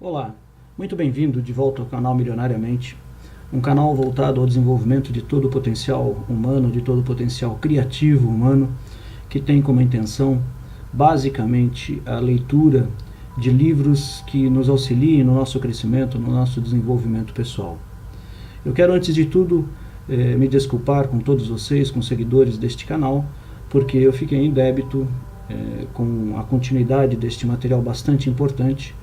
Olá, muito bem-vindo de volta ao canal Milionariamente, um canal voltado ao desenvolvimento de todo o potencial humano, de todo o potencial criativo humano, que tem como intenção, basicamente, a leitura de livros que nos auxiliem no nosso crescimento, no nosso desenvolvimento pessoal. Eu quero, antes de tudo, me desculpar com todos vocês, com os seguidores deste canal, porque eu fiquei em débito com a continuidade deste material bastante importante,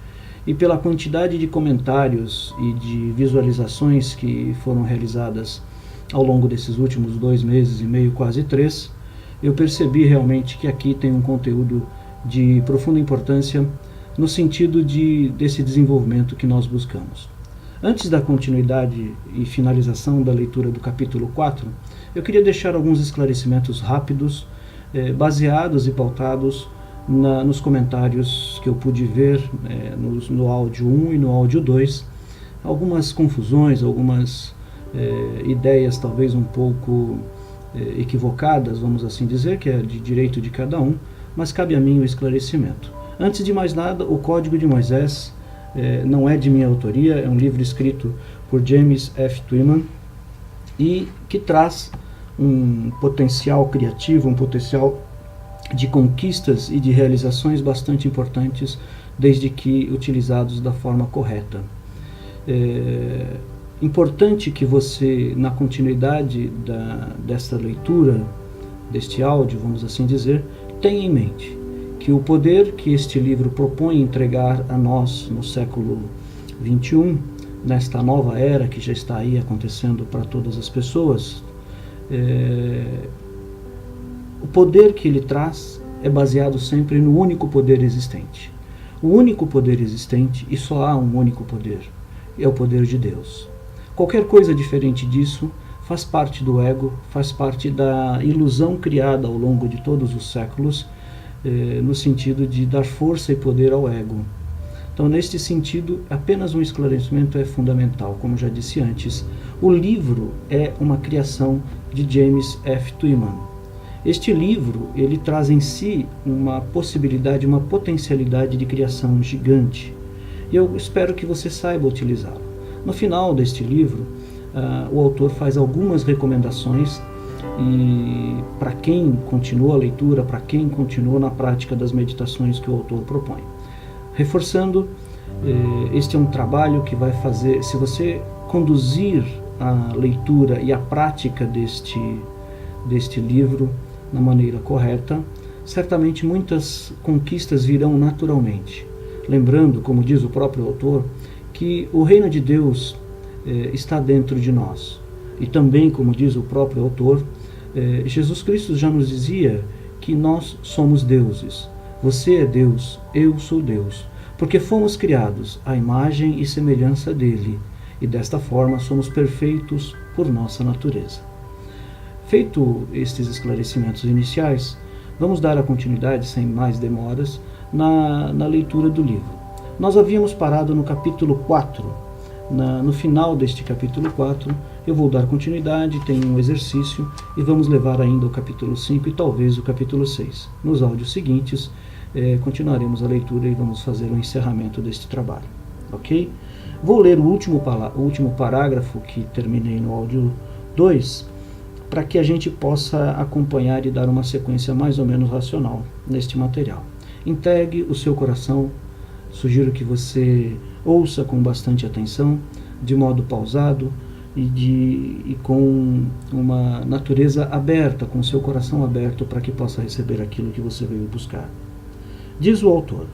e pela quantidade de comentários e de visualizações que foram realizadas ao longo desses últimos 2 meses e meio, quase 3, eu percebi realmente que aqui tem um conteúdo de profunda importância no sentido desse desenvolvimento que nós buscamos. Antes da continuidade e finalização da leitura do capítulo 4, eu queria deixar alguns esclarecimentos rápidos, baseados e pautados nos comentários que eu pude ver no áudio 1 e no áudio 2, algumas confusões, algumas ideias talvez um pouco equivocadas, vamos assim dizer, que é de direito de cada um, mas cabe a mim o esclarecimento. Antes de mais nada, o Código de Moisés não é de minha autoria, é um livro escrito por James F. Twyman e que traz um potencial criativo, um potencial de conquistas e de realizações bastante importantes, desde que utilizados da forma correta. É importante que você, na continuidade desta leitura, deste áudio, vamos assim dizer, tenha em mente que o poder que este livro propõe entregar a nós no século XXI, nesta nova era que já está aí acontecendo para todas as pessoas, o poder que ele traz é baseado sempre no único poder existente. O único poder existente, e só há um único poder, é o poder de Deus. Qualquer coisa diferente disso faz parte do ego, faz parte da ilusão criada ao longo de todos os séculos, no sentido de dar força e poder ao ego. Então, neste sentido, apenas um esclarecimento é fundamental. Como já disse antes, o livro é uma criação de James F. Twyman. Este livro, ele traz em si uma possibilidade, uma potencialidade de criação gigante. E eu espero que você saiba utilizá-lo. No final deste livro, o autor faz algumas recomendações e para quem continua a leitura, para quem continua na prática das meditações que o autor propõe. Reforçando, este é um trabalho que vai fazer, se você conduzir a leitura e a prática deste livro na maneira correta, certamente muitas conquistas virão naturalmente. Lembrando, como diz o próprio autor, que o reino de Deus está dentro de nós. E também, como diz o próprio autor, Jesus Cristo já nos dizia que nós somos deuses. Você é Deus, eu sou Deus, porque fomos criados à imagem e semelhança dele, e desta forma somos perfeitos por nossa natureza. Feito estes esclarecimentos iniciais, vamos dar a continuidade, sem mais demoras, na leitura do livro. Nós havíamos parado no capítulo 4. No final deste capítulo 4, eu vou dar continuidade, tem um exercício, e vamos levar ainda o capítulo 5 e talvez o capítulo 6. Nos áudios seguintes, continuaremos a leitura e vamos fazer o encerramento deste trabalho. Ok? Vou ler o último parágrafo que terminei no áudio 2, para que a gente possa acompanhar e dar uma sequência mais ou menos racional neste material. Entregue o seu coração, sugiro que você ouça com bastante atenção, de modo pausado e com uma natureza aberta, com o seu coração aberto para que possa receber aquilo que você veio buscar. Diz o autor: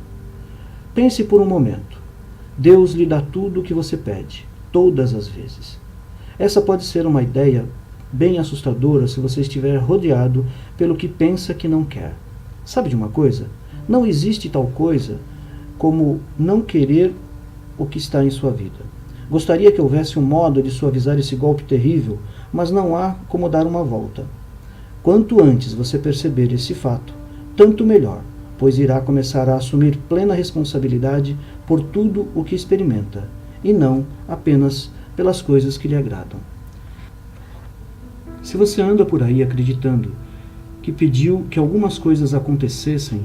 pense por um momento. Deus lhe dá tudo o que você pede, todas as vezes. Essa pode ser uma ideia bem assustadora se você estiver rodeado pelo que pensa que não quer. Sabe de uma coisa? Não existe tal coisa como não querer o que está em sua vida. Gostaria que houvesse um modo de suavizar esse golpe terrível, mas não há como dar uma volta. Quanto antes você perceber esse fato, tanto melhor, pois irá começar a assumir plena responsabilidade por tudo o que experimenta, e não apenas pelas coisas que lhe agradam. Se você anda por aí acreditando que pediu que algumas coisas acontecessem,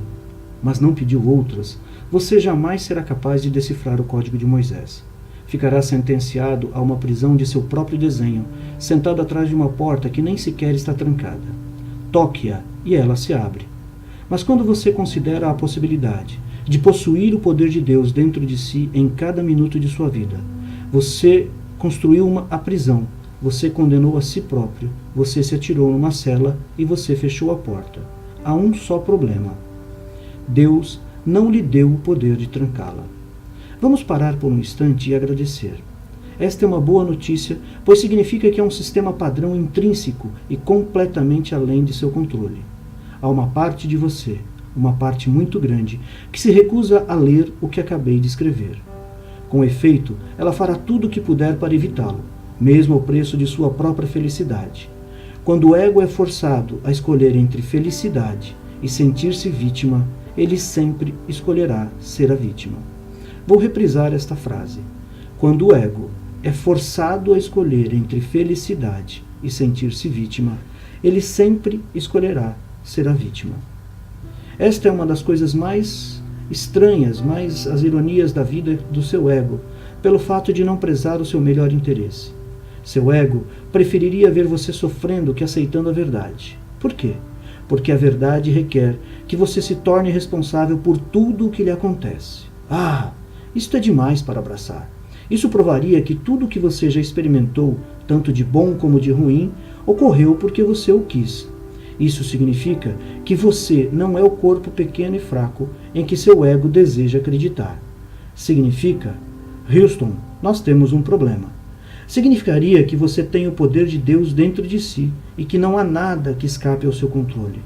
mas não pediu outras, você jamais será capaz de decifrar o código de Moisés. Ficará sentenciado a uma prisão de seu próprio desenho, sentado atrás de uma porta que nem sequer está trancada. Toque-a e ela se abre. Mas quando você considera a possibilidade de possuir o poder de Deus dentro de si em cada minuto de sua vida, você construiu a prisão, você condenou a si próprio, você se atirou numa cela e você fechou a porta. Há um só problema: Deus não lhe deu o poder de trancá-la. Vamos parar por um instante e agradecer. Esta é uma boa notícia, pois significa que é um sistema padrão intrínseco e completamente além de seu controle. Há uma parte de você, uma parte muito grande, que se recusa a ler o que acabei de escrever. Com efeito, ela fará tudo o que puder para evitá-lo, mesmo ao preço de sua própria felicidade. Quando o ego é forçado a escolher entre felicidade e sentir-se vítima, ele sempre escolherá ser a vítima. Vou reprisar esta frase. Quando o ego é forçado a escolher entre felicidade e sentir-se vítima, ele sempre escolherá ser a vítima. Esta é uma das coisas mais estranhas, mais as ironias da vida do seu ego, pelo fato de não prezar o seu melhor interesse. Seu ego preferiria ver você sofrendo que aceitando a verdade. Por quê? Porque a verdade requer que você se torne responsável por tudo o que lhe acontece. Isto é demais para abraçar. Isso provaria que tudo o que você já experimentou, tanto de bom como de ruim, ocorreu porque você o quis. Isso significa que você não é o corpo pequeno e fraco em que seu ego deseja acreditar. Significa, Houston, nós temos um problema. Significaria que você tem o poder de Deus dentro de si e que não há nada que escape ao seu controle.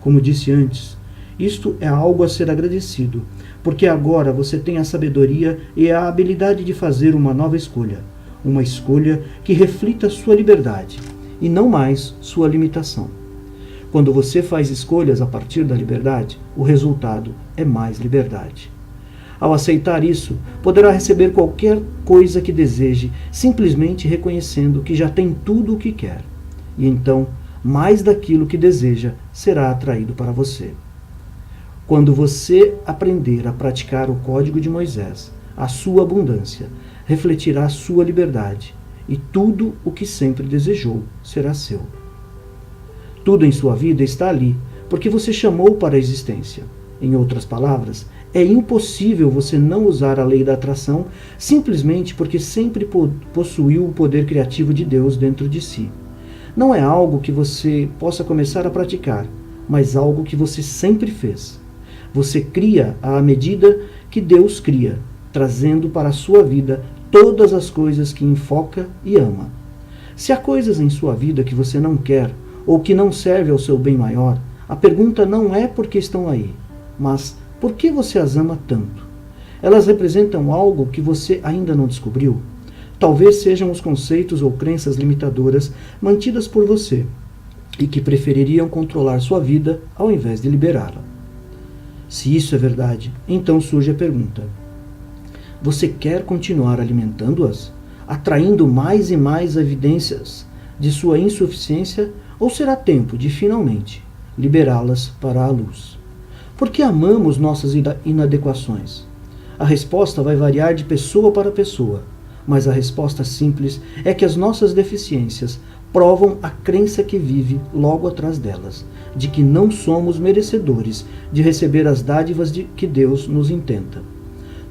Como disse antes, isto é algo a ser agradecido, porque agora você tem a sabedoria e a habilidade de fazer uma nova escolha, uma escolha que reflita sua liberdade e não mais sua limitação. Quando você faz escolhas a partir da liberdade, o resultado é mais liberdade. Ao aceitar isso, poderá receber qualquer coisa que deseje, simplesmente reconhecendo que já tem tudo o que quer. E então, mais daquilo que deseja será atraído para você. Quando você aprender a praticar o código de Moisés, a sua abundância refletirá a sua liberdade, e tudo o que sempre desejou será seu. Tudo em sua vida está ali, porque você chamou para a existência. Em outras palavras, é impossível você não usar a lei da atração simplesmente porque sempre possuiu o poder criativo de Deus dentro de si. Não é algo que você possa começar a praticar, mas algo que você sempre fez. Você cria à medida que Deus cria, trazendo para a sua vida todas as coisas que enfoca e ama. Se há coisas em sua vida que você não quer, ou que não serve ao seu bem maior, a pergunta não é por que estão aí, mas por que você as ama tanto? Elas representam algo que você ainda não descobriu? Talvez sejam os conceitos ou crenças limitadoras mantidas por você e que prefeririam controlar sua vida ao invés de liberá-la. Se isso é verdade, então surge a pergunta: você quer continuar alimentando-as, atraindo mais e mais evidências de sua insuficiência, ou será tempo de finalmente liberá-las para a luz? Por que amamos nossas inadequações? A resposta vai variar de pessoa para pessoa, mas a resposta simples é que as nossas deficiências provam a crença que vive logo atrás delas, de que não somos merecedores de receber as dádivas que Deus nos intenta.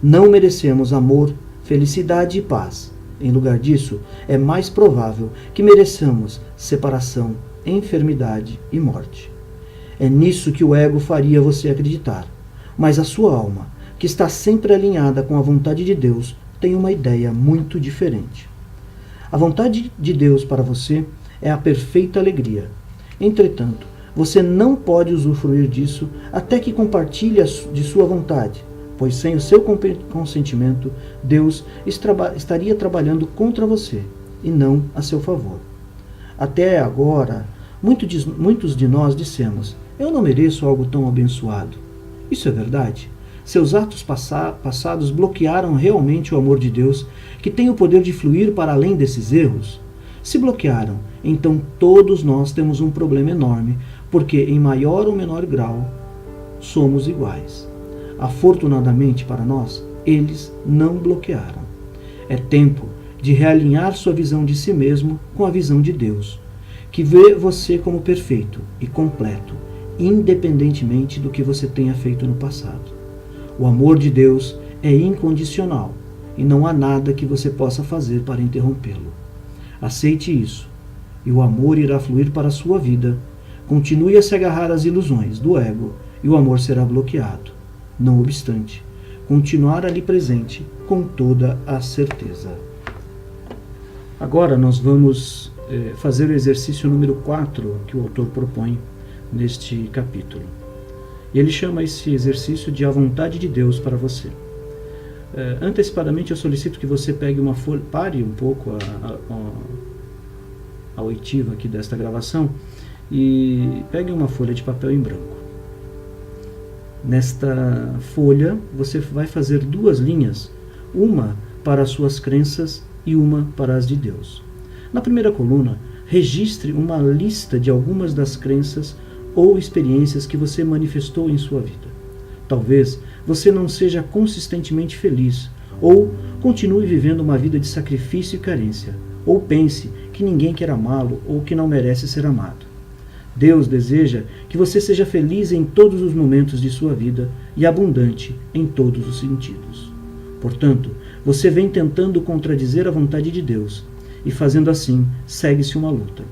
Não merecemos amor, felicidade e paz. Em lugar disso, é mais provável que mereçamos separação, enfermidade e morte. É nisso que o ego faria você acreditar, mas a sua alma, que está sempre alinhada com a vontade de Deus, tem uma ideia muito diferente. A vontade de Deus para você é a perfeita alegria. Entretanto, você não pode usufruir disso até que compartilhe de sua vontade, pois sem o seu consentimento, Deus estaria trabalhando contra você e não a seu favor. Até agora, muitos de nós dissemos: eu não mereço algo tão abençoado. Isso é verdade? Seus atos passados bloquearam realmente o amor de Deus, que tem o poder de fluir para além desses erros? Se bloquearam, então todos nós temos um problema enorme, porque em maior ou menor grau somos iguais. Afortunadamente para nós, eles não bloquearam. É tempo de realinhar sua visão de si mesmo com a visão de Deus, que vê você como perfeito e completo, independentemente do que você tenha feito no passado. O amor de Deus é incondicional e não há nada que você possa fazer para interrompê-lo. Aceite isso e o amor irá fluir para a sua vida. Continue a se agarrar às ilusões do ego e o amor será bloqueado. Não obstante, continuar ali presente com toda a certeza. Agora nós vamos fazer o exercício número 4 que o autor propõe neste capítulo. E ele chama esse exercício de a vontade de Deus para você. Antecipadamente eu solicito que você pegue uma folha, pare um pouco a oitiva aqui desta gravação e pegue uma folha de papel em branco. Nesta folha você vai fazer 2 linhas, uma para as suas crenças e uma para as de Deus. Na primeira coluna, registre uma lista de algumas das crenças ou experiências que você manifestou em sua vida. Talvez você não seja consistentemente feliz, ou continue vivendo uma vida de sacrifício e carência, ou pense que ninguém quer amá-lo ou que não merece ser amado. Deus deseja que você seja feliz em todos os momentos de sua vida e abundante em todos os sentidos. Portanto, você vem tentando contradizer a vontade de Deus, e fazendo assim, segue-se uma luta.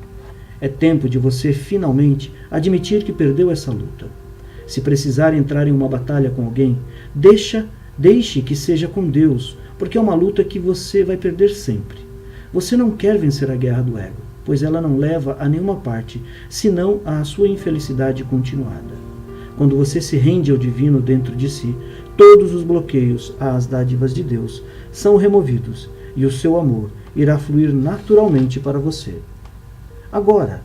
É tempo de você finalmente admitir que perdeu essa luta. Se precisar entrar em uma batalha com alguém, deixe que seja com Deus, porque é uma luta que você vai perder sempre. Você não quer vencer a guerra do ego, pois ela não leva a nenhuma parte, senão à sua infelicidade continuada. Quando você se rende ao divino dentro de si, todos os bloqueios às dádivas de Deus são removidos e o seu amor irá fluir naturalmente para você. Agora,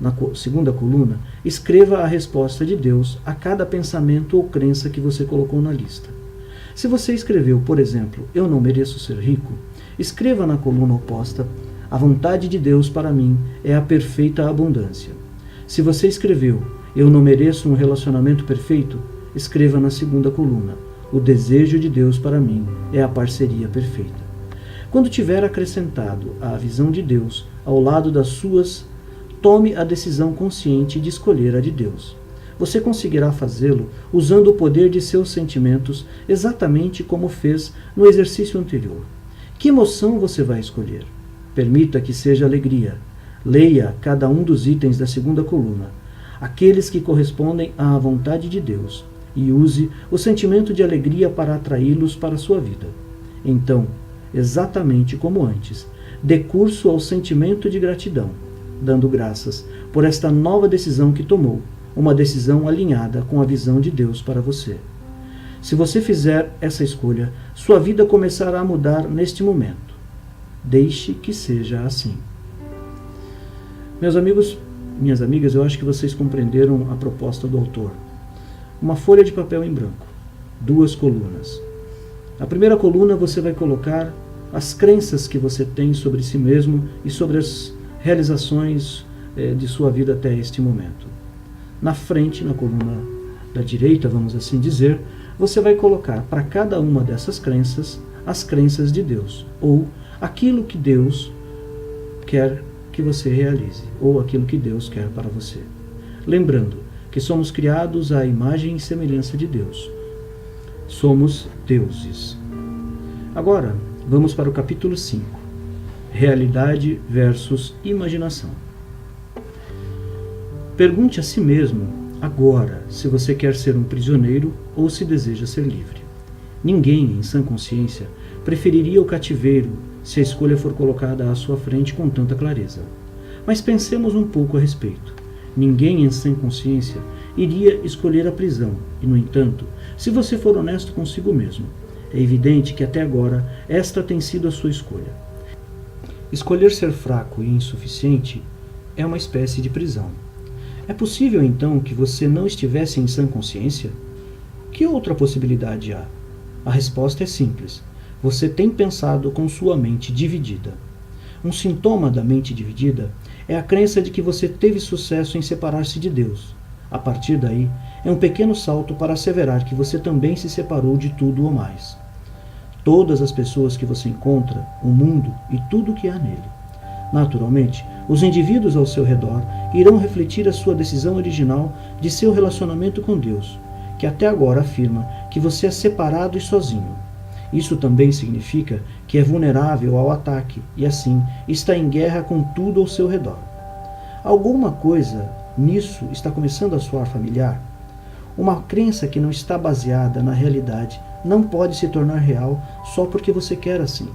na segunda coluna, escreva a resposta de Deus a cada pensamento ou crença que você colocou na lista. Se você escreveu, por exemplo, eu não mereço ser rico, escreva na coluna oposta, a vontade de Deus para mim é a perfeita abundância. Se você escreveu, eu não mereço um relacionamento perfeito, escreva na segunda coluna, o desejo de Deus para mim é a parceria perfeita. Quando tiver acrescentado a visão de Deus ao lado das suas, tome a decisão consciente de escolher a de Deus. Você conseguirá fazê-lo usando o poder de seus sentimentos, exatamente como fez no exercício anterior. Que emoção você vai escolher? Permita que seja alegria. Leia cada um dos itens da segunda coluna, aqueles que correspondem à vontade de Deus, e use o sentimento de alegria para atraí-los para a sua vida. Então, exatamente como antes, dê curso ao sentimento de gratidão, dando graças por esta nova decisão que tomou, uma decisão alinhada com a visão de Deus para você. Se você fizer essa escolha, sua vida começará a mudar neste momento. Deixe que seja assim. Meus amigos, minhas amigas, eu acho que vocês compreenderam a proposta do autor. Uma folha de papel em branco, 2 colunas. Na primeira coluna você vai colocar as crenças que você tem sobre si mesmo e sobre as realizações de sua vida até este momento. Na frente, na coluna da direita, vamos assim dizer, você vai colocar para cada uma dessas crenças as crenças de Deus, ou aquilo que Deus quer que você realize, ou aquilo que Deus quer para você. Lembrando que somos criados à imagem e semelhança de Deus. Somos deuses. Agora, vamos para o capítulo 5. Realidade versus imaginação. Pergunte a si mesmo, agora, se você quer ser um prisioneiro ou se deseja ser livre. Ninguém, em sã consciência, preferiria o cativeiro se a escolha for colocada à sua frente com tanta clareza. Mas pensemos um pouco a respeito. Ninguém, em sã consciência, iria escolher a prisão, e, no entanto, se você for honesto consigo mesmo, é evidente que até agora esta tem sido a sua escolha. Escolher ser fraco e insuficiente é uma espécie de prisão. É possível, então, que você não estivesse em sã consciência? Que outra possibilidade há? A resposta é simples. Você tem pensado com sua mente dividida. Um sintoma da mente dividida é a crença de que você teve sucesso em separar-se de Deus. A partir daí, é um pequeno salto para asseverar que você também se separou de tudo ou mais. Todas as pessoas que você encontra, o mundo e tudo o que há nele. Naturalmente, os indivíduos ao seu redor irão refletir a sua decisão original de seu relacionamento com Deus, que até agora afirma que você é separado e sozinho. Isso também significa que é vulnerável ao ataque e, assim, está em guerra com tudo ao seu redor. Alguma coisa nisso está começando a soar familiar? Uma crença que não está baseada na realidade não pode se tornar real só porque você quer assim.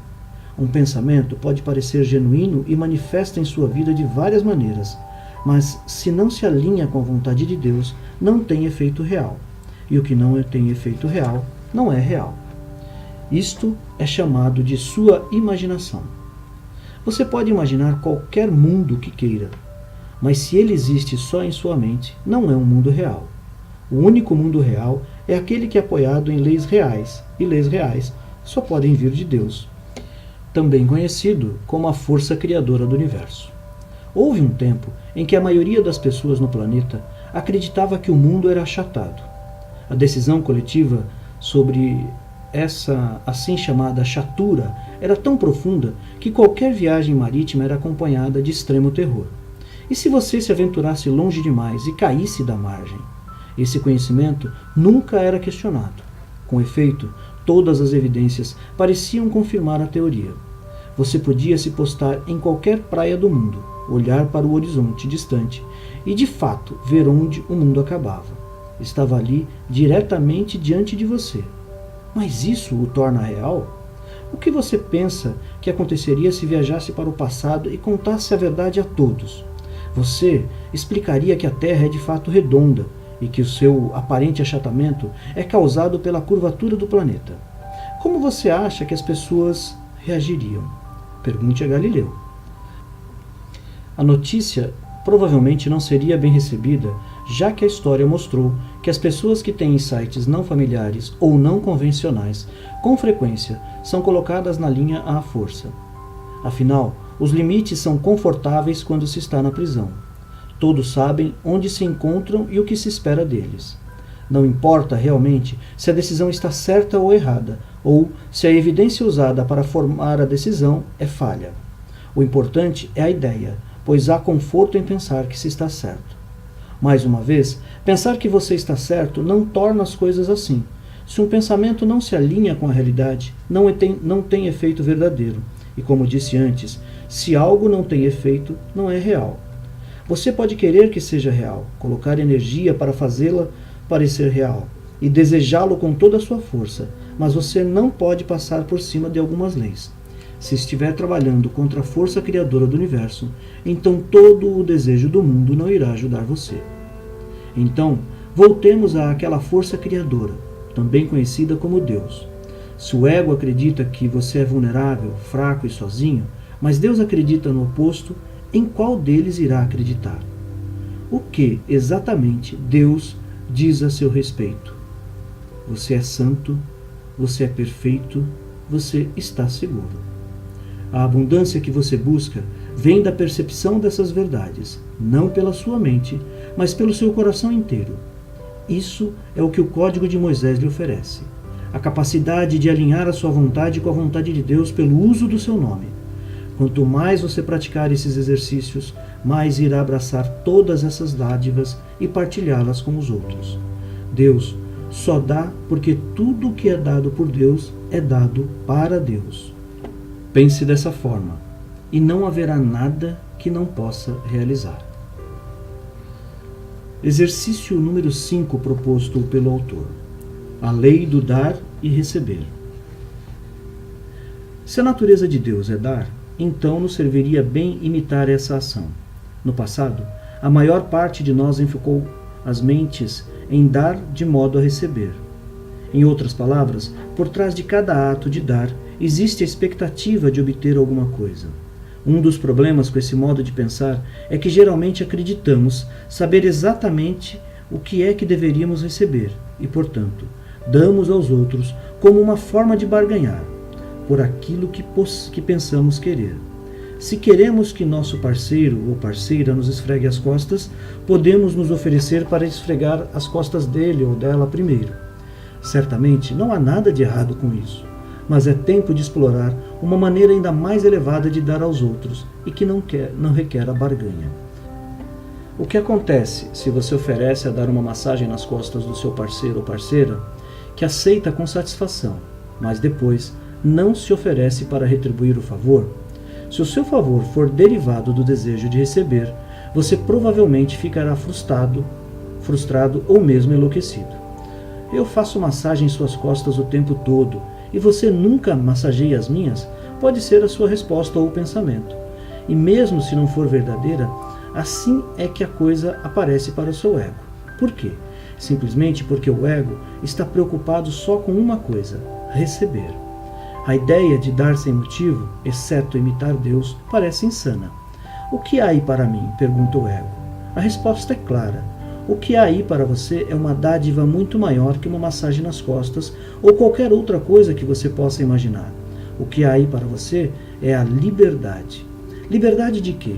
Um pensamento pode parecer genuíno e manifesta em sua vida de várias maneiras, mas se não se alinha com a vontade de Deus, não tem efeito real. E o que não tem efeito real, não é real. Isto é chamado de sua imaginação. Você pode imaginar qualquer mundo que queira, mas se ele existe só em sua mente, não é um mundo real. O único mundo real é aquele que é apoiado em leis reais, e leis reais só podem vir de Deus, também conhecido como a força criadora do universo. Houve um tempo em que a maioria das pessoas no planeta acreditava que o mundo era achatado. A decisão coletiva sobre essa assim chamada chatura era tão profunda que qualquer viagem marítima era acompanhada de extremo terror. E se você se aventurasse longe demais e caísse da margem? Esse conhecimento nunca era questionado. Com efeito, todas as evidências pareciam confirmar a teoria. Você podia se postar em qualquer praia do mundo, olhar para o horizonte distante e, de fato, ver onde o mundo acabava. Estava ali, diretamente diante de você. Mas isso o torna real? O que você pensa que aconteceria se viajasse para o passado e contasse a verdade a todos? Você explicaria que a Terra é de fato redonda e que o seu aparente achatamento é causado pela curvatura do planeta. Como você acha que as pessoas reagiriam? Pergunte a Galileu. A notícia provavelmente não seria bem recebida, já que a história mostrou que as pessoas que têm insights não familiares ou não convencionais, com frequência, são colocadas na linha à força. Afinal, os limites são confortáveis quando se está na prisão. Todos sabem onde se encontram e o que se espera deles. Não importa realmente se a decisão está certa ou errada, ou se a evidência usada para formar a decisão é falha. O importante é a ideia, pois há conforto em pensar que se está certo. Mais uma vez, pensar que você está certo não torna as coisas assim. Se um pensamento não se alinha com a realidade, não tem efeito verdadeiro. E como disse antes, se algo não tem efeito, não é real. Você pode querer que seja real, colocar energia para fazê-la parecer real e desejá-lo com toda a sua força, mas você não pode passar por cima de algumas leis. Se estiver trabalhando contra a força criadora do universo, então todo o desejo do mundo não irá ajudar você. Então, voltemos àquela força criadora, também conhecida como Deus. Se o ego acredita que você é vulnerável, fraco e sozinho, mas Deus acredita no oposto, em qual deles irá acreditar? O que, exatamente, Deus diz a seu respeito? Você é santo, você é perfeito, você está seguro. A abundância que você busca vem da percepção dessas verdades, não pela sua mente, mas pelo seu coração inteiro. Isso é o que o Código de Moisés lhe oferece. A capacidade de alinhar a sua vontade com a vontade de Deus pelo uso do seu nome. Quanto mais você praticar esses exercícios, mais irá abraçar todas essas dádivas e partilhá-las com os outros. Deus só dá porque tudo o que é dado por Deus é dado para Deus. Pense dessa forma, e não haverá nada que não possa realizar. Exercício número 5 proposto pelo autor. A lei do dar e receber. Se a natureza de Deus é dar, então nos serviria bem imitar essa ação. No passado, a maior parte de nós enfocou as mentes em dar de modo a receber. Em outras palavras, por trás de cada ato de dar, existe a expectativa de obter alguma coisa. Um dos problemas com esse modo de pensar é que geralmente acreditamos saber exatamente o que é que deveríamos receber e, portanto, damos aos outros como uma forma de barganhar por aquilo que pensamos querer. Se queremos que nosso parceiro ou parceira nos esfregue as costas, podemos nos oferecer para esfregar as costas dele ou dela primeiro. Certamente não há nada de errado com isso, mas é tempo de explorar uma maneira ainda mais elevada de dar aos outros e que não requer a barganha. O que acontece se você oferece a dar uma massagem nas costas do seu parceiro ou parceira, que aceita com satisfação, mas depois não se oferece para retribuir o favor? Se o seu favor for derivado do desejo de receber, você provavelmente ficará frustrado ou mesmo enlouquecido. Eu faço massagem em suas costas o tempo todo e você nunca massageia as minhas? Pode ser a sua resposta ou pensamento. E mesmo se não for verdadeira, assim é que a coisa aparece para o seu ego. Por quê? Simplesmente porque o ego está preocupado só com uma coisa: receber. A ideia de dar sem motivo, exceto imitar Deus, parece insana. O que há aí para mim? Pergunta o ego. A resposta é clara. O que há aí para você é uma dádiva muito maior que uma massagem nas costas ou qualquer outra coisa que você possa imaginar. O que há aí para você é a liberdade. Liberdade de quê?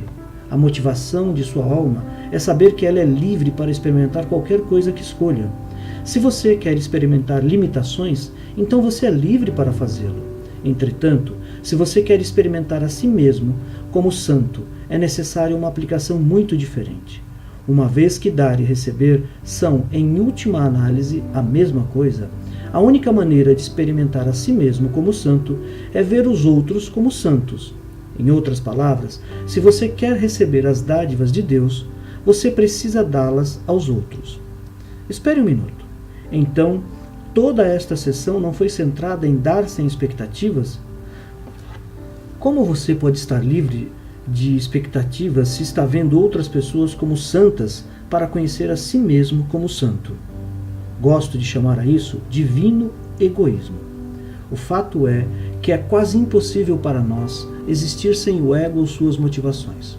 A motivação de sua alma é saber que ela é livre para experimentar qualquer coisa que escolha. Se você quer experimentar limitações, então você é livre para fazê-lo. Entretanto, se você quer experimentar a si mesmo como santo, é necessária uma aplicação muito diferente. Uma vez que dar e receber são, em última análise, a mesma coisa, a única maneira de experimentar a si mesmo como santo é ver os outros como santos. Em outras palavras, se você quer receber as dádivas de Deus, você precisa dá-las aos outros. Espere um minuto. Então, toda esta sessão não foi centrada em dar sem expectativas? Como você pode estar livre de expectativas se está vendo outras pessoas como santas para conhecer a si mesmo como santo? Gosto de chamar a isso divino egoísmo. O fato é que é quase impossível para nós existir sem o ego ou suas motivações.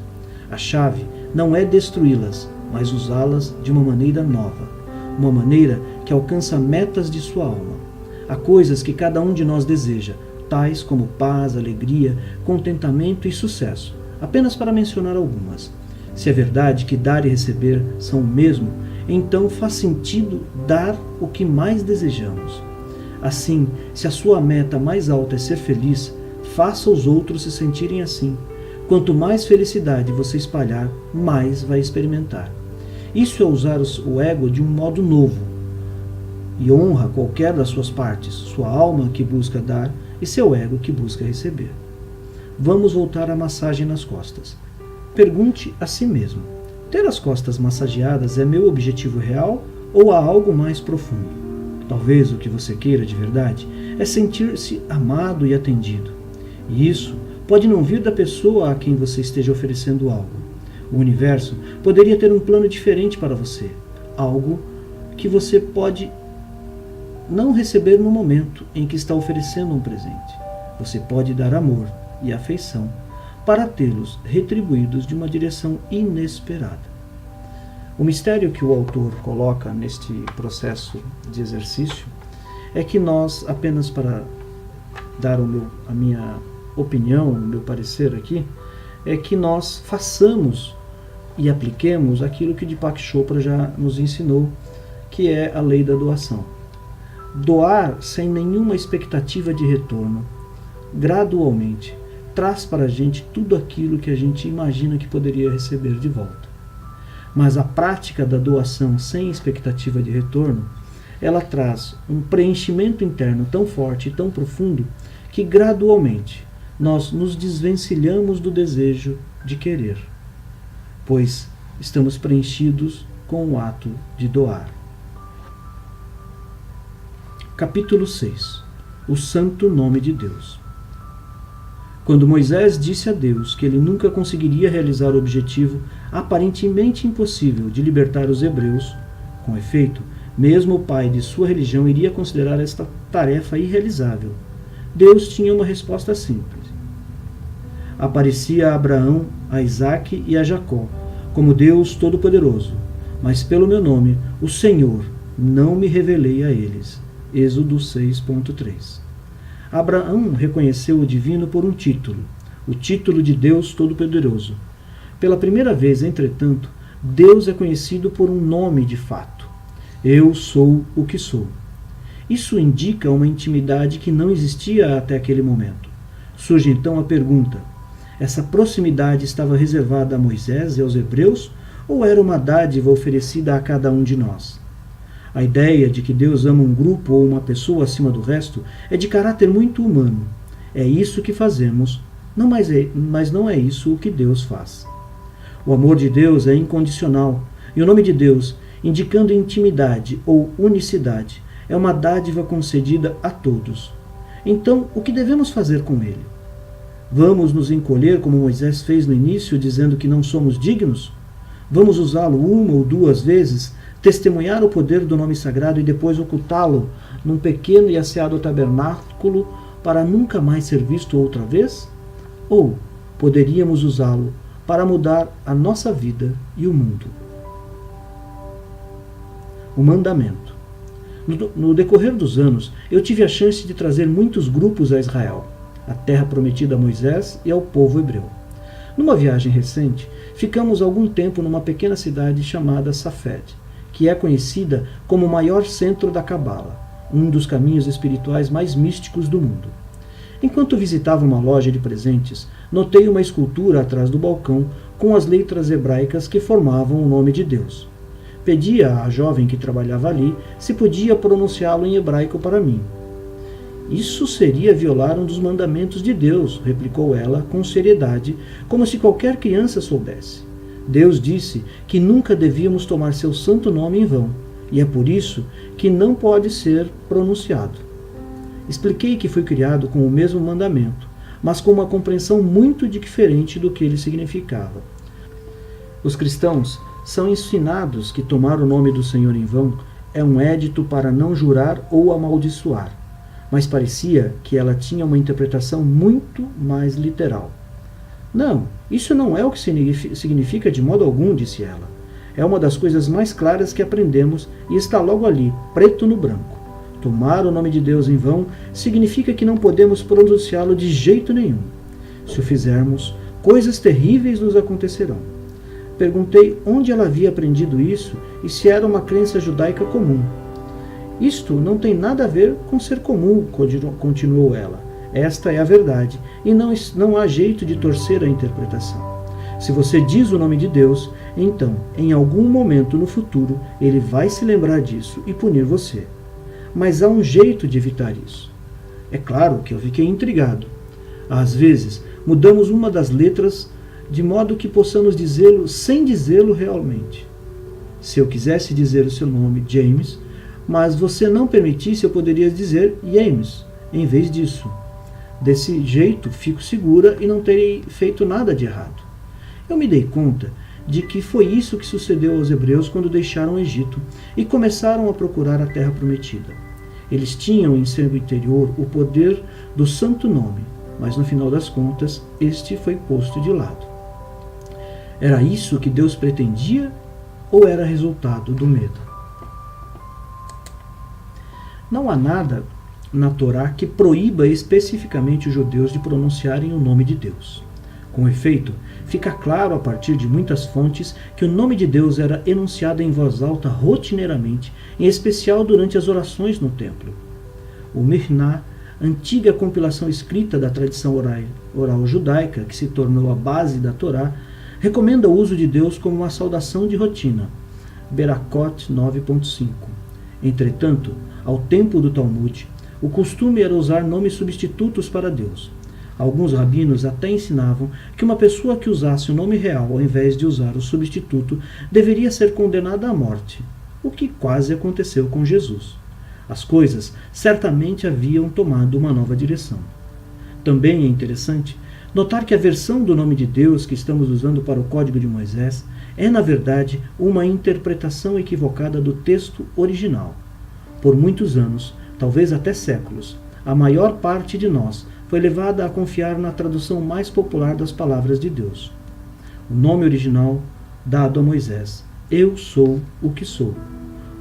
A chave não é destruí-las, mas usá-las de uma maneira nova, uma maneira que alcança metas de sua alma. Há coisas que cada um de nós deseja, tais como paz, alegria, contentamento e sucesso, apenas para mencionar algumas. Se é verdade que dar e receber são o mesmo, então faz sentido dar o que mais desejamos. Assim, se a sua meta mais alta é ser feliz, faça os outros se sentirem assim. Quanto mais felicidade você espalhar, mais vai experimentar. Isso é usar o ego de um modo novo e honra qualquer das suas partes, sua alma que busca dar e seu ego que busca receber. Vamos voltar à massagem nas costas. Pergunte a si mesmo: ter as costas massageadas é meu objetivo real ou há algo mais profundo? Talvez o que você queira de verdade é sentir-se amado e atendido. E isso pode não vir da pessoa a quem você esteja oferecendo algo. O universo poderia ter um plano diferente para você, algo que você pode não receber no momento em que está oferecendo um presente. Você pode dar amor e afeição para tê-los retribuídos de uma direção inesperada. O mistério que o autor coloca neste processo de exercício é que nós, apenas para dar a minha opinião, o meu parecer aqui, é que nós façamos e apliquemos aquilo que Deepak Chopra já nos ensinou, que é a lei da doação. Doar sem nenhuma expectativa de retorno, gradualmente, traz para a gente tudo aquilo que a gente imagina que poderia receber de volta. Mas a prática da doação sem expectativa de retorno, ela traz um preenchimento interno tão forte e tão profundo que gradualmente nós nos desvencilhamos do desejo de querer, pois estamos preenchidos com o ato de doar. Capítulo 6. O Santo Nome de Deus. Quando Moisés disse a Deus que ele nunca conseguiria realizar o objetivo aparentemente impossível de libertar os hebreus, com efeito, mesmo o pai de sua religião iria considerar esta tarefa irrealizável. Deus tinha uma resposta simples. Aparecia a Abraão, a Isaque e a Jacó, como Deus Todo-Poderoso, mas pelo meu nome, o Senhor, não me revelei a eles. Êxodo 6.3. Abraão reconheceu o divino por um título, o título de Deus Todo-Poderoso. Pela primeira vez, entretanto, Deus é conhecido por um nome de fato. Eu sou o que sou. Isso indica uma intimidade que não existia até aquele momento. Surge então a pergunta: essa proximidade estava reservada a Moisés e aos hebreus, ou era uma dádiva oferecida a cada um de nós? A ideia de que Deus ama um grupo ou uma pessoa acima do resto é de caráter muito humano. É isso que fazemos, mas não é isso o que Deus faz. O amor de Deus é incondicional, e o nome de Deus, indicando intimidade ou unicidade, é uma dádiva concedida a todos. Então, o que devemos fazer com ele? Vamos nos encolher como Moisés fez no início, dizendo que não somos dignos? Vamos usá-lo uma ou duas vezes, testemunhar o poder do nome sagrado e depois ocultá-lo num pequeno e asseado tabernáculo para nunca mais ser visto outra vez? Ou poderíamos usá-lo para mudar a nossa vida e o mundo? O mandamento. No decorrer dos anos, eu tive a chance de trazer muitos grupos a Israel, a terra prometida a Moisés e ao povo hebreu. Numa viagem recente, ficamos algum tempo numa pequena cidade chamada Safed, que é conhecida como o maior centro da Cabala, um dos caminhos espirituais mais místicos do mundo. Enquanto visitava uma loja de presentes, notei uma escultura atrás do balcão com as letras hebraicas que formavam o nome de Deus. Pedi à jovem que trabalhava ali se podia pronunciá-lo em hebraico para mim. Isso seria violar um dos mandamentos de Deus, replicou ela com seriedade, como se qualquer criança soubesse. Deus disse que nunca devíamos tomar seu santo nome em vão, e é por isso que não pode ser pronunciado. Expliquei que fui criado com o mesmo mandamento, mas com uma compreensão muito diferente do que ele significava. Os cristãos são ensinados que tomar o nome do Senhor em vão é um édito para não jurar ou amaldiçoar, mas parecia que ela tinha uma interpretação muito mais literal. Não, isso não é o que significa de modo algum, disse ela. É uma das coisas mais claras que aprendemos e está logo ali, preto no branco. Tomar o nome de Deus em vão significa que não podemos pronunciá-lo de jeito nenhum. Se o fizermos, coisas terríveis nos acontecerão. Perguntei onde ela havia aprendido isso e se era uma crença judaica comum. Isto não tem nada a ver com ser comum, continuou ela. Esta é a verdade, e não há jeito de torcer a interpretação. Se você diz o nome de Deus, então, em algum momento no futuro, ele vai se lembrar disso e punir você. Mas há um jeito de evitar isso. É claro que eu fiquei intrigado. Às vezes, mudamos uma das letras de modo que possamos dizê-lo sem dizê-lo realmente. Se eu quisesse dizer o seu nome, James, mas você não permitisse, eu poderia dizer James, em vez disso. Desse jeito, fico segura e não terei feito nada de errado. Eu me dei conta de que foi isso que sucedeu aos hebreus quando deixaram o Egito e começaram a procurar a terra prometida. Eles tinham em seu interior o poder do santo nome, mas no final das contas, este foi posto de lado. Era isso que Deus pretendia ou era resultado do medo? Não há nada na Torá que proíba especificamente os judeus de pronunciarem o nome de Deus. Com efeito, fica claro a partir de muitas fontes que o nome de Deus era enunciado em voz alta rotineiramente, em especial durante as orações no templo. O Mishnah, antiga compilação escrita da tradição oral judaica, que se tornou a base da Torá, recomenda o uso de Deus como uma saudação de rotina. Berakot 9.5. Entretanto, ao tempo do Talmud, o costume era usar nomes substitutos para Deus. Alguns rabinos até ensinavam que uma pessoa que usasse o nome real ao invés de usar o substituto deveria ser condenada à morte, o que quase aconteceu com Jesus. As coisas certamente haviam tomado uma nova direção. Também é interessante notar que a versão do nome de Deus que estamos usando para o Código de Moisés é, na verdade, uma interpretação equivocada do texto original. Por muitos anos, talvez até séculos, a maior parte de nós foi levada a confiar na tradução mais popular das palavras de Deus. O nome original dado a Moisés, Eu sou o que sou.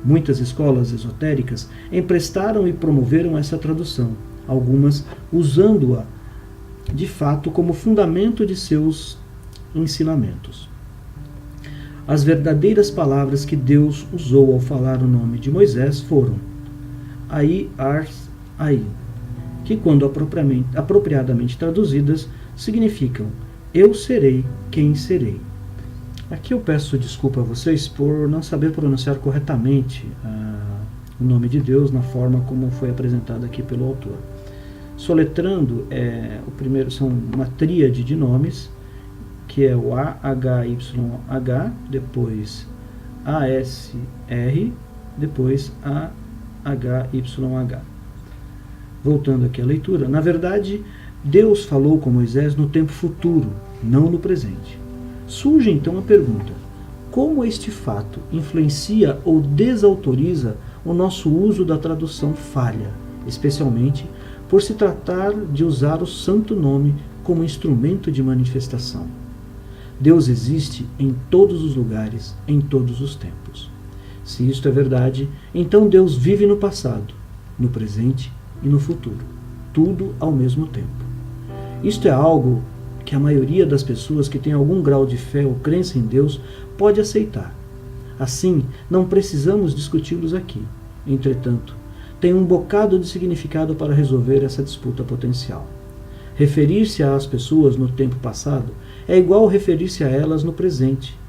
Muitas escolas esotéricas emprestaram e promoveram essa tradução, algumas usando-a de fato, como fundamento de seus ensinamentos. As verdadeiras palavras que Deus usou ao falar o nome de Moisés foram Ai, Ars, Ai, que, quando apropriadamente traduzidas, significam Eu serei quem serei. Aqui eu peço desculpa a vocês por não saber pronunciar corretamente o nome de Deus na forma como foi apresentado aqui pelo autor. Soletrando, o primeiro são uma tríade de nomes, que é o AHYH, depois ASR, depois AHYH. Voltando aqui à leitura, na verdade, Deus falou com Moisés no tempo futuro, não no presente. Surge então a pergunta: como este fato influencia ou desautoriza o nosso uso da tradução falha, especialmente por se tratar de usar o santo nome como instrumento de manifestação? Deus existe em todos os lugares, em todos os tempos. Se isto é verdade, então Deus vive no passado, no presente e no futuro, tudo ao mesmo tempo. Isto é algo que a maioria das pessoas que tem algum grau de fé ou crença em Deus pode aceitar. Assim, não precisamos discuti-los aqui. Entretanto, tem um bocado de significado para resolver essa disputa potencial. Referir-se às pessoas no tempo passado é igual referir-se a elas no presente.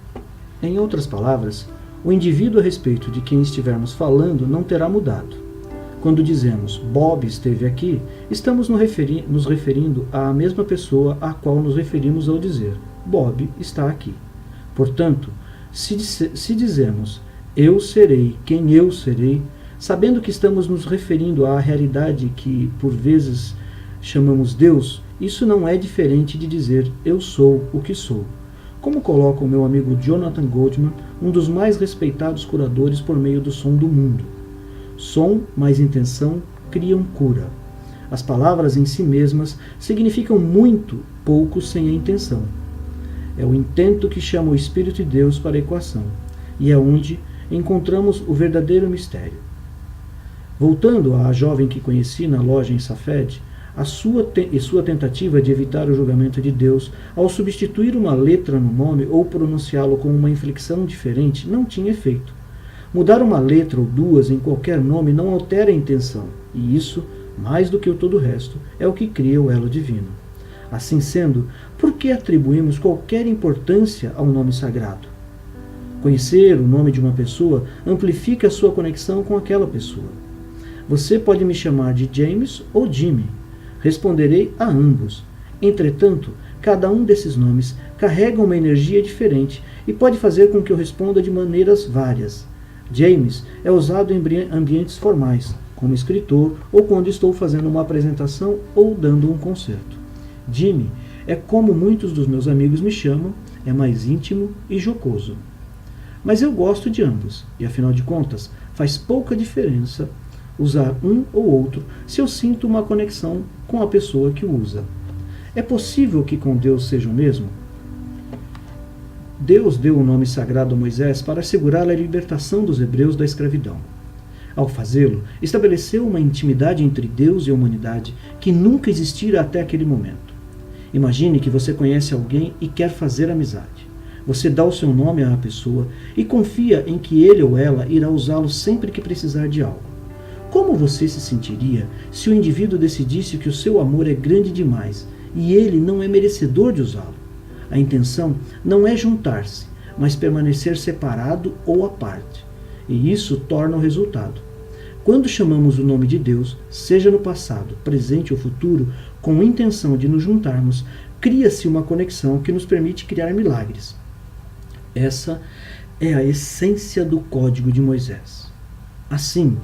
Em outras palavras, o indivíduo a respeito de quem estivermos falando não terá mudado. Quando dizemos Bob esteve aqui, estamos nos referindo à mesma pessoa à qual nos referimos ao dizer Bob está aqui. Portanto, se dizemos eu serei quem eu serei, sabendo que estamos nos referindo à realidade que, por vezes, chamamos Deus, isso não é diferente de dizer eu sou o que sou. Como coloca o meu amigo Jonathan Goldman, um dos mais respeitados curadores por meio do som do mundo. Som mais intenção criam cura. As palavras em si mesmas significam muito pouco sem a intenção. É o intento que chama o Espírito de Deus para a equação, e é onde encontramos o verdadeiro mistério. Voltando à jovem que conheci na loja em Safed, sua tentativa de evitar o julgamento de Deus ao substituir uma letra no nome ou pronunciá-lo com uma inflexão diferente não tinha efeito. Mudar uma letra ou duas em qualquer nome não altera a intenção, e isso, mais do que o todo o resto, é o que cria o elo divino. Assim sendo, por que atribuímos qualquer importância ao nome sagrado? Conhecer o nome de uma pessoa amplifica a sua conexão com aquela pessoa. Você pode me chamar de James ou Jimmy. Responderei a ambos. Entretanto, cada um desses nomes carrega uma energia diferente e pode fazer com que eu responda de maneiras várias. James é usado em ambientes formais, como escritor ou quando estou fazendo uma apresentação ou dando um concerto. Jimmy é como muitos dos meus amigos me chamam, é mais íntimo e jocoso. Mas eu gosto de ambos, e afinal de contas, faz pouca diferença usar um ou outro se eu sinto uma conexão com a pessoa que o usa. É possível que com Deus seja o mesmo? Deus deu o nome sagrado a Moisés para assegurar a libertação dos hebreus da escravidão. Ao fazê-lo, estabeleceu uma intimidade entre Deus e a humanidade que nunca existira até aquele momento. Imagine que você conhece alguém e quer fazer amizade. Você dá o seu nome à pessoa e confia em que ele ou ela irá usá-lo sempre que precisar de algo. Como você se sentiria se o indivíduo decidisse que o seu amor é grande demais e ele não é merecedor de usá-lo? A intenção não é juntar-se, mas permanecer separado ou à parte. E isso torna o resultado. Quando chamamos o nome de Deus, seja no passado, presente ou futuro, com a intenção de nos juntarmos, cria-se uma conexão que nos permite criar milagres. Essa é a essência do Código de Moisés. Assim,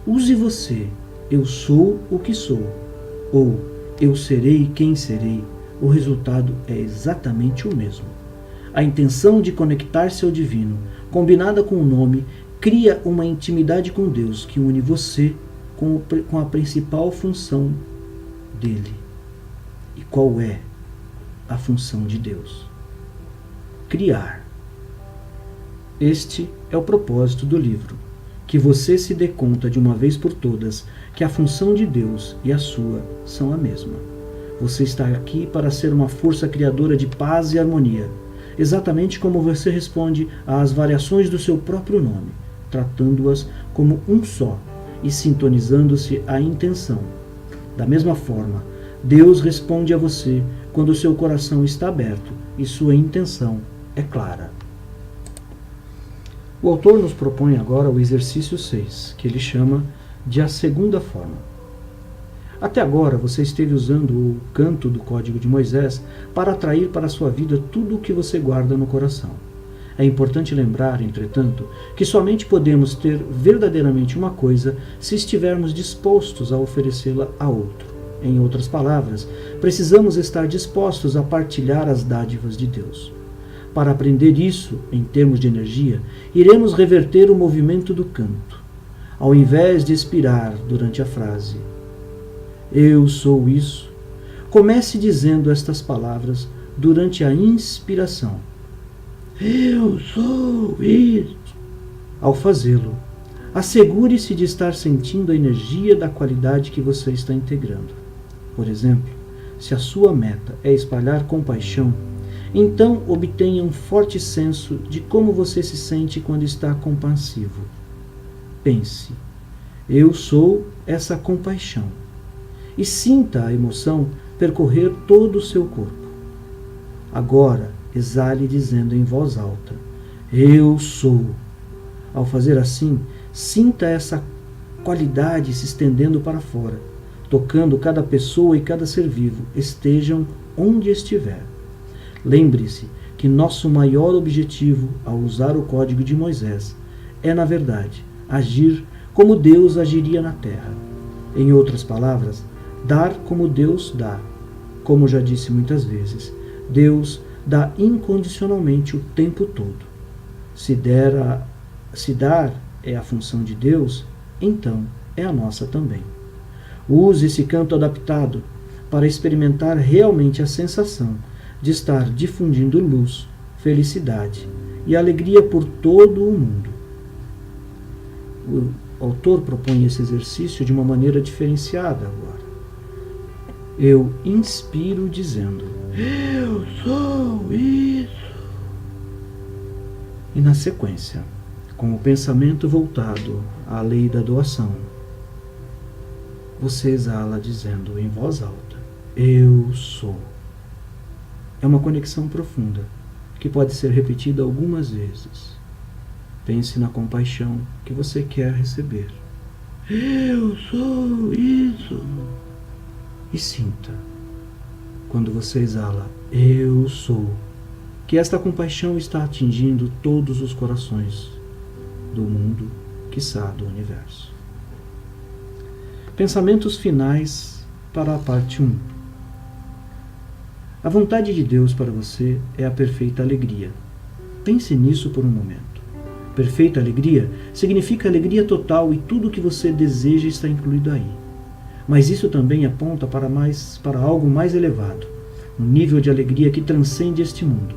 use você, eu sou o que sou, ou eu serei quem serei. O resultado é exatamente o mesmo. A intenção de conectar-se ao divino, combinada com o nome, cria uma intimidade com Deus que une você com a principal função dele. E qual é a função de Deus? Criar. Este é o propósito do livro. Que você se dê conta de uma vez por todas que a função de Deus e a sua são a mesma. Você está aqui para ser uma força criadora de paz e harmonia, exatamente como você responde às variações do seu próprio nome, tratando-as como um só e sintonizando-se à intenção. Da mesma forma, Deus responde a você quando seu coração está aberto e sua intenção é clara. O autor nos propõe agora o exercício 6, que ele chama de a segunda forma. Até agora você esteve usando o canto do Código de Moisés para atrair para a sua vida tudo o que você guarda no coração. É importante lembrar, entretanto, que somente podemos ter verdadeiramente uma coisa se estivermos dispostos a oferecê-la a outro. Em outras palavras, precisamos estar dispostos a partilhar as dádivas de Deus. Para aprender isso, em termos de energia, iremos reverter o movimento do canto. Ao invés de expirar durante a frase "Eu sou isso", comece dizendo estas palavras durante a inspiração. "Eu sou isso". Ao fazê-lo, assegure-se de estar sentindo a energia da qualidade que você está integrando. Por exemplo, se a sua meta é espalhar compaixão, então obtenha um forte senso de como você se sente quando está compassivo. Pense, eu sou essa compaixão. E sinta a emoção percorrer todo o seu corpo. Agora, exale dizendo em voz alta, eu sou. Ao fazer assim, sinta essa qualidade se estendendo para fora, tocando cada pessoa e cada ser vivo, estejam onde estiver. Lembre-se que nosso maior objetivo ao usar o Código de Moisés é, na verdade, agir como Deus agiria na terra. Em outras palavras, dar como Deus dá. Como já disse muitas vezes, Deus dá incondicionalmente o tempo todo. Se dar é a função de Deus, então é a nossa também. Use esse canto adaptado para experimentar realmente a sensação de estar difundindo luz, felicidade e alegria por todo o mundo. O autor propõe esse exercício de uma maneira diferenciada agora. Eu inspiro dizendo, eu sou isso. E na sequência, com o pensamento voltado à lei da doação, você exala dizendo em voz alta, eu sou. É uma conexão profunda, que pode ser repetida algumas vezes. Pense na compaixão que você quer receber. Eu sou isso. E sinta, quando você exala, eu sou, que esta compaixão está atingindo todos os corações do mundo, quiçá do universo. Pensamentos finais para a parte 1. A vontade de Deus para você é a perfeita alegria. Pense nisso por um momento. Perfeita alegria significa alegria total e tudo o que você deseja está incluído aí. Mas isso também aponta para algo mais elevado, um nível de alegria que transcende este mundo.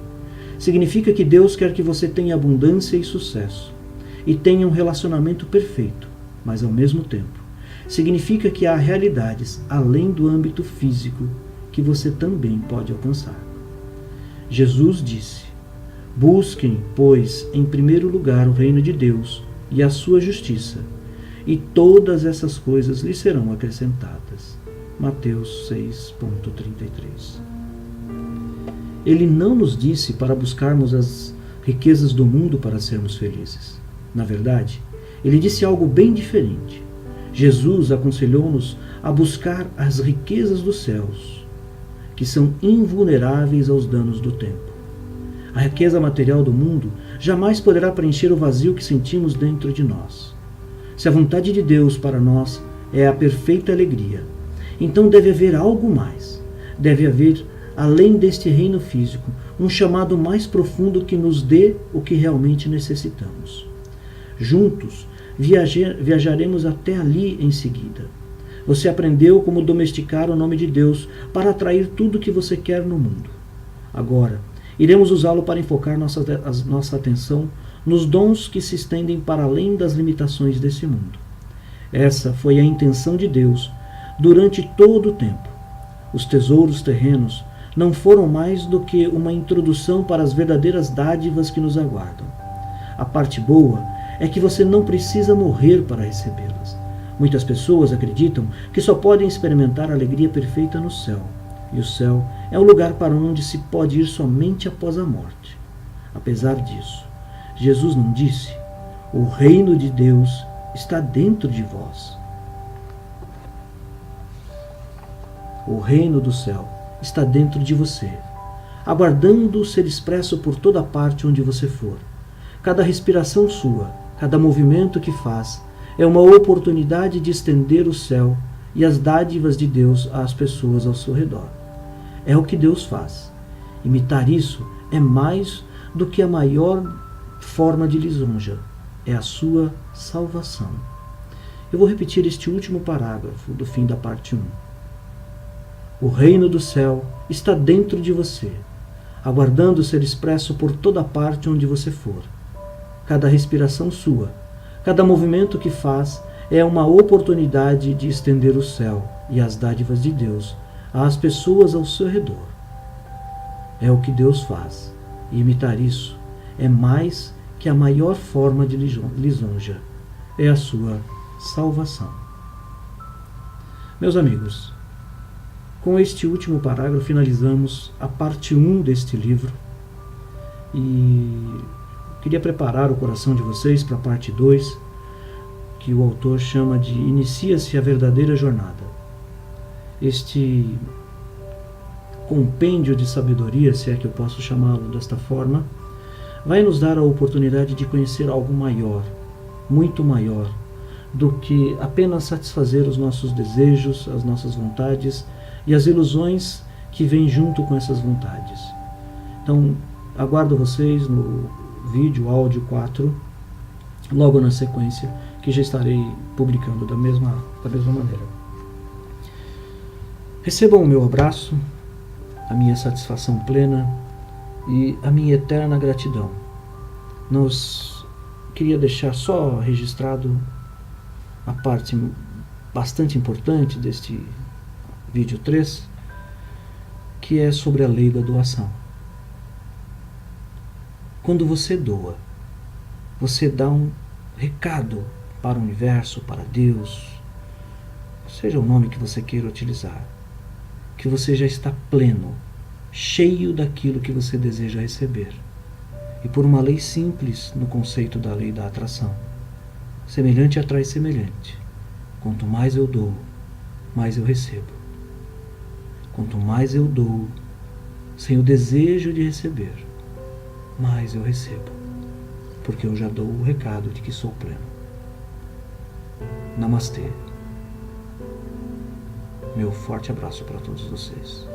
Significa que Deus quer que você tenha abundância e sucesso, e tenha um relacionamento perfeito, mas ao mesmo tempo, significa que há realidades além do âmbito físico que você também pode alcançar. Jesus disse, busquem, pois, em primeiro lugar o reino de Deus e a sua justiça, e todas essas coisas lhe serão acrescentadas. Mateus 6,33. Ele não nos disse para buscarmos as riquezas do mundo para sermos felizes. Na verdade, ele disse algo bem diferente. Jesus aconselhou-nos a buscar as riquezas dos céus, que são invulneráveis aos danos do tempo. A riqueza material do mundo jamais poderá preencher o vazio que sentimos dentro de nós. Se a vontade de Deus para nós é a perfeita alegria, então deve haver algo mais. Deve haver, além deste reino físico, um chamado mais profundo que nos dê o que realmente necessitamos. Juntos, viajaremos até ali em seguida. Você aprendeu como domesticar o nome de Deus para atrair tudo o que você quer no mundo. Agora, iremos usá-lo para enfocar nossa atenção nos dons que se estendem para além das limitações desse mundo. Essa foi a intenção de Deus durante todo o tempo. Os tesouros terrenos não foram mais do que uma introdução para as verdadeiras dádivas que nos aguardam. A parte boa é que você não precisa morrer para recebê-las. Muitas pessoas acreditam que só podem experimentar a alegria perfeita no céu, e o céu é um lugar para onde se pode ir somente após a morte. Apesar disso, Jesus não disse: o reino de Deus está dentro de vós. O reino do céu está dentro de você, aguardando ser expresso por toda parte onde você for. Cada respiração sua, cada movimento que faz, é uma oportunidade de estender o céu e as dádivas de Deus às pessoas ao seu redor. É o que Deus faz. Imitar isso é mais do que a maior forma de lisonja. É a sua salvação. Eu vou repetir este último parágrafo do fim da parte 1. O reino do céu está dentro de você, aguardando ser expresso por toda parte onde você for. Cada respiração sua, cada movimento que faz é uma oportunidade de estender o céu e as dádivas de Deus às pessoas ao seu redor. É o que Deus faz, e imitar isso é mais que a maior forma de lisonja. É a sua salvação. Meus amigos, com este último parágrafo finalizamos a parte 1 deste livro e queria preparar o coração de vocês para a parte 2, que o autor chama de Inicia-se a Verdadeira Jornada. Este compêndio de sabedoria, se é que eu posso chamá-lo desta forma, vai nos dar a oportunidade de conhecer algo maior, muito maior, do que apenas satisfazer os nossos desejos, as nossas vontades e as ilusões que vêm junto com essas vontades. Então, aguardo vocês no vídeo, áudio 4, logo na sequência, que já estarei publicando da mesma maneira. Recebam o meu abraço, a minha satisfação plena e a minha eterna gratidão. Queria deixar só registrado a parte bastante importante deste vídeo 3, que é sobre a lei da doação. Quando você doa, você dá um recado para o universo, para Deus, seja o nome que você queira utilizar, que você já está pleno, cheio daquilo que você deseja receber. E por uma lei simples no conceito da lei da atração, semelhante atrai semelhante. Quanto mais eu dou, mais eu recebo. Quanto mais eu dou, sem o desejo de receber, mais eu recebo, porque eu já dou o recado de que sou pleno. Namastê. Meu forte abraço para todos vocês.